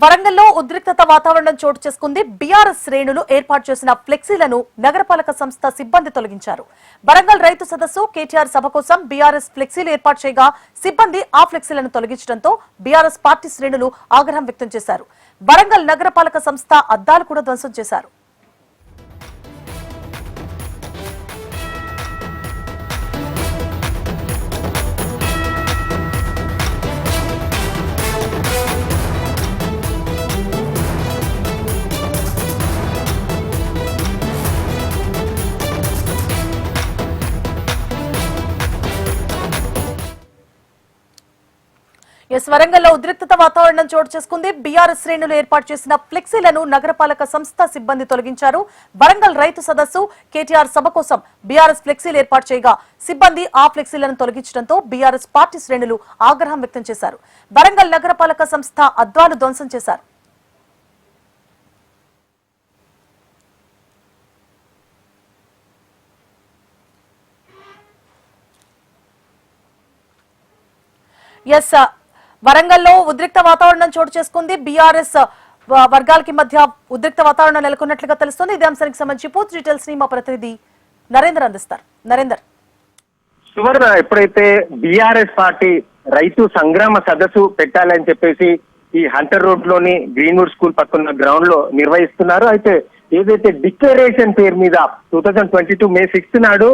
వరంగల్లో ఉద్రిక్తత వాతావరణం చోటు చేసుకుంది. బీఆర్ఎస్ శ్రేణులు ఏర్పాటు చేసిన ఫ్లెక్సీలను నగరపాలక సంస్థ సిబ్బంది తొలగించారు. వరంగల్ రైతు సదస్సు కేటీఆర్ సభ కోసం బీఆర్ఎస్ ఫ్లెక్సీలు ఏర్పాటు చేయగా సిబ్బంది ఆ ఫ్లెక్సీలను తొలగించడంతో బీఆర్ఎస్ పార్టీ శ్రేణులు ఆగ్రహం వ్యక్తం చేశారు. వరంగల్ నగరపాలక సంస్థ అద్దాలు కూడా ధ్వంసం చేశారు. వరంగల్లో ఉద్రిక్తత వాతావరణం చోటు చేసుకుంది. బీఆర్ఎస్ శ్రేణులు ఏర్పాటు చేసిన ఫ్లెక్సీలను నగరపాలక సంస్థ సిబ్బంది తొలగించారు. వరంగల్ రైతు సదస్సు కేటీఆర్ సభ కోసం బీఆర్ఎస్ ఫ్లెక్సీలు ఏర్పాటు చేయగా సిబ్బంది ఆ ఫ్లెక్సీలను తొలగించడంతో బీఆర్ఎస్ పార్టీ శ్రేణులు ఆగ్రహం వ్యక్తం చేశారు. వరంగల్ నగరపాలక సంస్థ అద్దాలు ధ్వంసం చేశారు. వరంగల్లో ఉద్రిక్త వాతావరణం చోటు చేసుకుంది. బీఆర్ఎస్ వర్గాలకి మధ్య ఉద్రిక్త వాతావరణం నెలకొన్నట్లుగా తెలుస్తోంది. ఇదే అంశానికి సంబంధించి పూర్తి డీటెయిల్స్ ని మా ప్రతినిధి నరేందర్ అందిస్తారు. నరేందర్, సువర్ణ, ఎప్పుడైతే బీఆర్ఎస్ పార్టీ రైతు సంగ్రామ సదస్సు పెట్టాలని చెప్పేసి ఈ హంటర్ రోడ్ లోని గ్రీన్వుడ్ స్కూల్ పక్కన గ్రౌండ్ లో నిర్వహిస్తున్నారు. అయితే ఏదైతే డిక్లరేషన్ పేరు మీద 2022 May 6 నాడు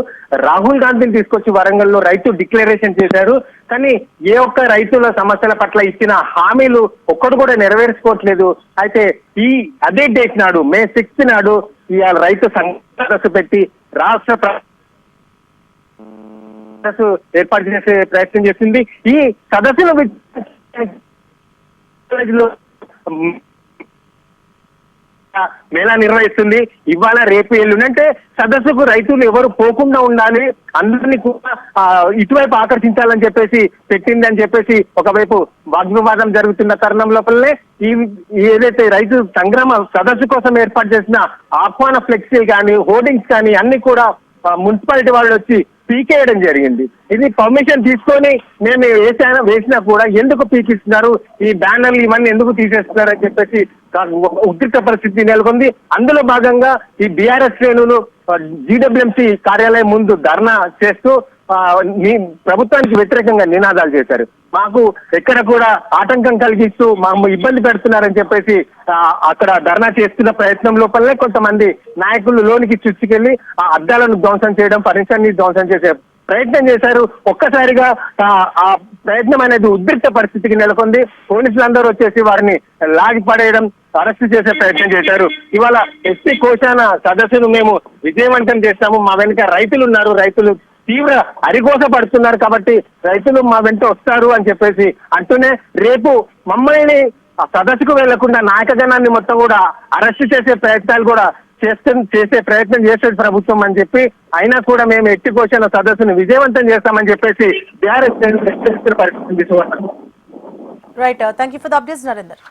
రాహుల్ గాంధీని తీసుకొచ్చి వరంగల్లో రైతు డిక్లరేషన్ చేశారు. కానీ ఏ ఒక్క రైతుల సమస్యల పట్ల ఇచ్చిన హామీలు ఒక్కడు కూడా నెరవేర్చుకోవట్లేదు. అయితే అదే డేట్ నాడు May 6 నాడు ఇవాళ రైతు సదస్సు పెట్టి రాష్ట్ర ఏర్పాటు చేసే ప్రయత్నం చేసింది. ఈ సదస్సులో మేళా నిర్వహిస్తుంది. ఇవాళ రేపు ఎల్లుండి అంటే సదస్సుకు రైతులు ఎవరు పోకుండా ఉండాలి, అందరినీ కూడా ఇటువైపు ఆకర్షించాలని చెప్పేసి పెట్టింది అని చెప్పేసి ఒకవైపు వాగ్వివాదం జరుగుతున్న తరుణం లోపలనే ఏదైతే రైతు సంగ్రామ సదస్సు కోసం ఏర్పాటు చేసిన ఆహ్వాన ఫ్లెక్సీ కానీ హోర్డింగ్స్ కానీ అన్ని కూడా మున్సిపాలిటీ వాళ్ళు వచ్చి పీకేయడం జరిగింది. ఇది పర్మిషన్ తీసుకొని మేము వేసినా కూడా ఎందుకు పీకిస్తున్నారు, ఈ బ్యానర్లు ఇవన్నీ ఎందుకు తీసేస్తున్నారు అని చెప్పేసి ఉద్రిక్త పరిస్థితి నెలకొంది. అందులో భాగంగా ఈ బీఆర్ఎస్ శ్రేణులు జీడబ్ల్యూఎంసీ కార్యాలయం ముందు ధర్నా చేస్తూ ప్రభుత్వానికి వ్యతిరేకంగా నినాదాలు చేశారు. మాకు ఎక్కడ కూడా ఆటంకం కలిగిస్తూ మాకు ఇబ్బంది పెడుతున్నారని చెప్పేసి అక్కడ ధర్నా చేస్తున్న ప్రయత్నం లోపలనే కొంతమంది నాయకులు లోనికి చుచ్చుకెళ్లి ఆ అద్దాలను ధ్వంసం చేయడం, ఫర్నిచర్ ని ధ్వంసం చేసే ప్రయత్నం చేశారు. ఒక్కసారిగా ఆ ప్రయత్నం అనేది ఉద్రిక్త పరిస్థితికి నెలకొంది. పోలీసులందరూ వచ్చేసి వారిని లాగి పడేయడం, అరెస్టు చేసే ప్రయత్నం చేశారు. ఇవాళ ఎస్పీ కోశాన సదస్సును మేము విజయవంతం చేస్తాము, మా వెనుక రైతులు ఉన్నారు, రైతులు తీవ్ర అరిగోస పడుతున్నారు కాబట్టి రైతులు మా వెంట వస్తారు అని చెప్పేసి అంటూనే రేపు మమ్మల్ని సదస్సుకు వెళ్లకుండా నాయకజనాన్ని మొత్తం కూడా అరెస్టు చేసే ప్రయత్నాలు కూడా చేసే ప్రయత్నం చేసేది ప్రభుత్వం అని చెప్పి, అయినా కూడా మేము ఎట్టి కోసిన సదస్సును విజయవంతం చేస్తామని చెప్పేసి బీఆర్ఎస్ పరిస్థితి. Right, thank you for the updates Narender.